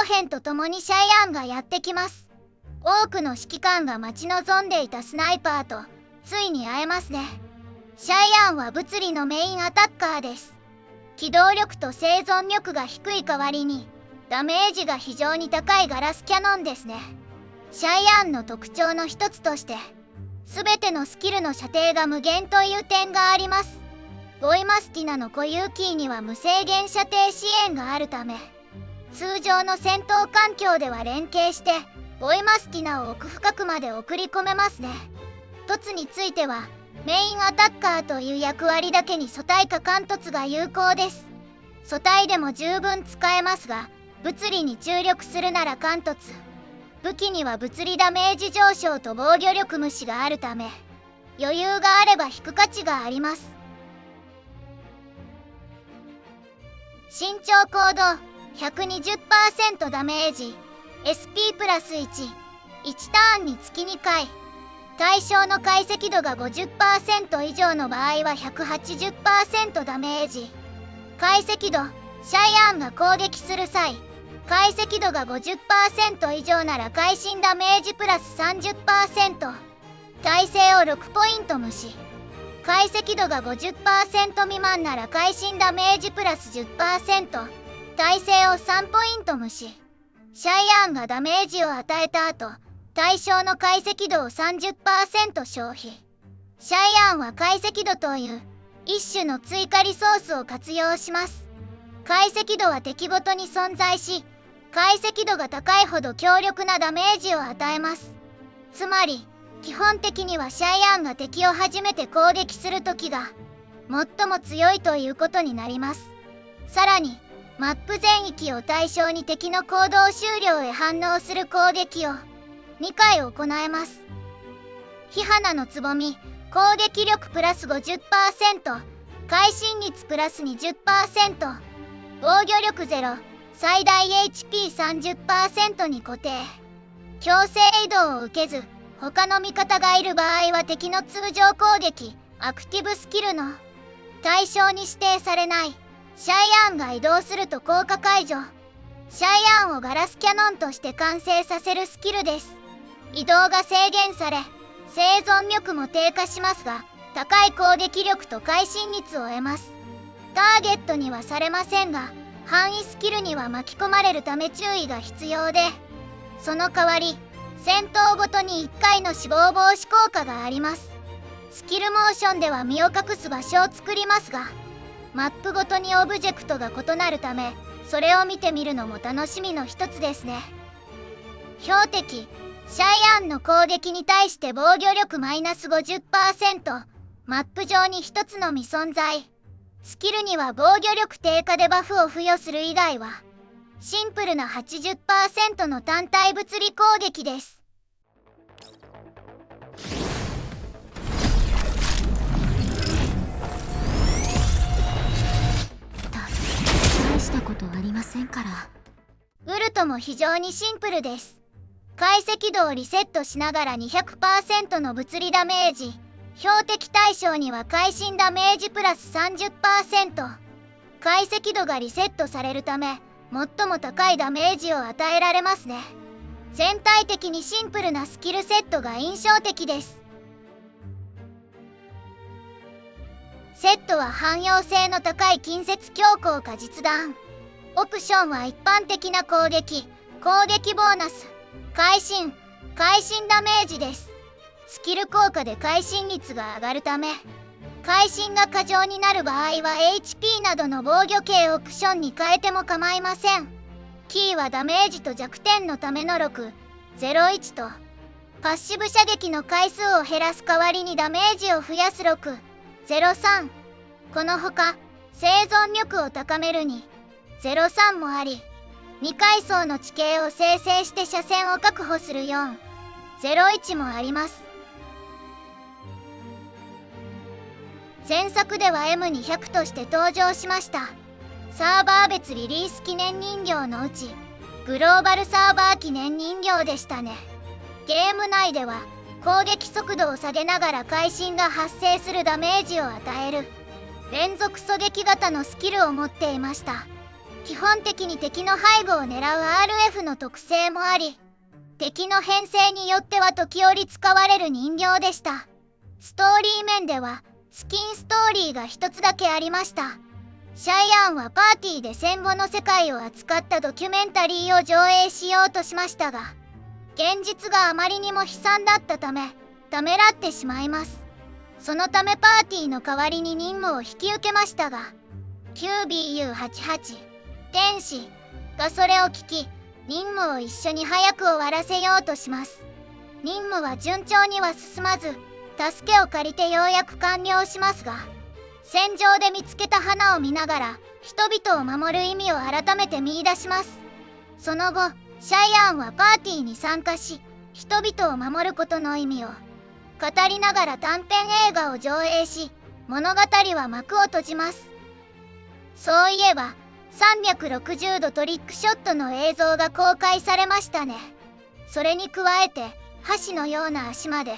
編と共にシャイアンがやってきます。多くの指揮官が待ち望んでいたスナイパーとついに会えますね。シャイアンは物理のメインアタッカーです。機動力と生存力が低い代わりにダメージが非常に高いガラスキャノンですね。シャイアンの特徴の一つとして全てのスキルの射程が無限という点があります。ボイマスティナの固有キーには無制限射程支援があるため、通常の戦闘環境では連携してボイマスティナを奥深くまで送り込めますね。凸についてはメインアタッカーという役割だけに素体か貫突が有効です。素体でも十分使えますが、物理に注力するなら貫突。武器には物理ダメージ上昇と防御力無視があるため、余裕があれば引く価値があります。身長高度 120% ダメージ SP プラス11ターンにつき2回。対象の解析度が 50% 以上の場合は 180% ダメージ。解析度シャイアンが攻撃する際、解析度が 50% 以上なら会心ダメージプラス 30%。 耐性を6ポイント無視。解析度が 50% 未満なら会心ダメージプラス 10%。 耐性を3ポイント無視。シャイアンがダメージを与えた後、対象の解析度を 30% 消費。シャイアンは解析度という一種の追加リソースを活用します。解析度は敵ごとに存在し、解析度が高いほど強力なダメージを与えます。つまり基本的にはシャイアンが敵を初めて攻撃する時が最も強いということになります。さらにマップ全域を対象に敵の行動終了へ反応する攻撃を2回行えます。火花のつぼみ攻撃力プラス 50%、 会心率プラス 20%、 防御力0、最大 HP30% に固定。強制移動を受けず他の味方がいる場合は敵の通常攻撃アクティブスキルの対象に指定されない。シャイアンが移動すると効果解除。シャイアンをガラスキャノンとして完成させるスキルです。移動が制限され生存力も低下しますが、高い攻撃力と会心率を得ます。ターゲットにはされませんが、範囲スキルには巻き込まれるため注意が必要で、その代わり戦闘ごとに1回の死亡防止効果があります。スキルモーションでは身を隠す場所を作りますが、マップごとにオブジェクトが異なるため、それを見てみるのも楽しみの一つですね。標的シャイアンの攻撃に対して防御力マイナス 50%、 マップ上に一つのみ存在。スキルには防御力低下でバフを付与する以外はシンプルな 80% の単体物理攻撃です。大したことありませんから。ウルトも非常にシンプルです。解析度をリセットしながら 200% の物理ダメージ。標的対象には会心ダメージプラス 30%。 解析度がリセットされるため最も高いダメージを与えられますね。全体的にシンプルなスキルセットが印象的です。セットは汎用性の高い近接強行か実弾。オプションは一般的な攻撃ボーナス会心ダメージです。スキル効果で会心率が上がるため、会心が過剰になる場合は HP などの防御系オプションに変えても構いません。キーはダメージと弱点のための6、01と、パッシブ射撃の回数を減らす代わりにダメージを増やす6、03。このほか、生存力を高める2、03もあり、2階層の地形を生成して車線を確保する4、01もあります。前作では M200 として登場しました。サーバー別リリース記念人形のうち、グローバルサーバー記念人形でしたね。ゲーム内では攻撃速度を下げながら会心が発生するダメージを与える連続狙撃型のスキルを持っていました。基本的に敵の背後を狙う RF の特性もあり、敵の編成によっては時折使われる人形でした。ストーリー面ではスキンストーリーが一つだけありました。シャイアンはパーティーで戦後の世界を扱ったドキュメンタリーを上映しようとしましたが、現実があまりにも悲惨だったためためらってしまいます。そのためパーティーの代わりに任務を引き受けましたが、 QBU88 天使がそれを聞き、任務を一緒に早く終わらせようとします。任務は順調には進まず、助けを借りてようやく完了しますが、戦場で見つけた花を見ながら人々を守る意味を改めて見出します。その後シャイアンはパーティーに参加し、人々を守ることの意味を語りながら短編映画を上映し、物語は幕を閉じます。そういえば360度トリックショットの映像が公開されましたね。それに加えて箸のような足まで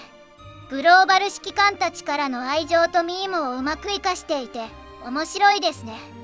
グローバル指揮官たちからの愛情とミームをうまく活かしていて面白いですね。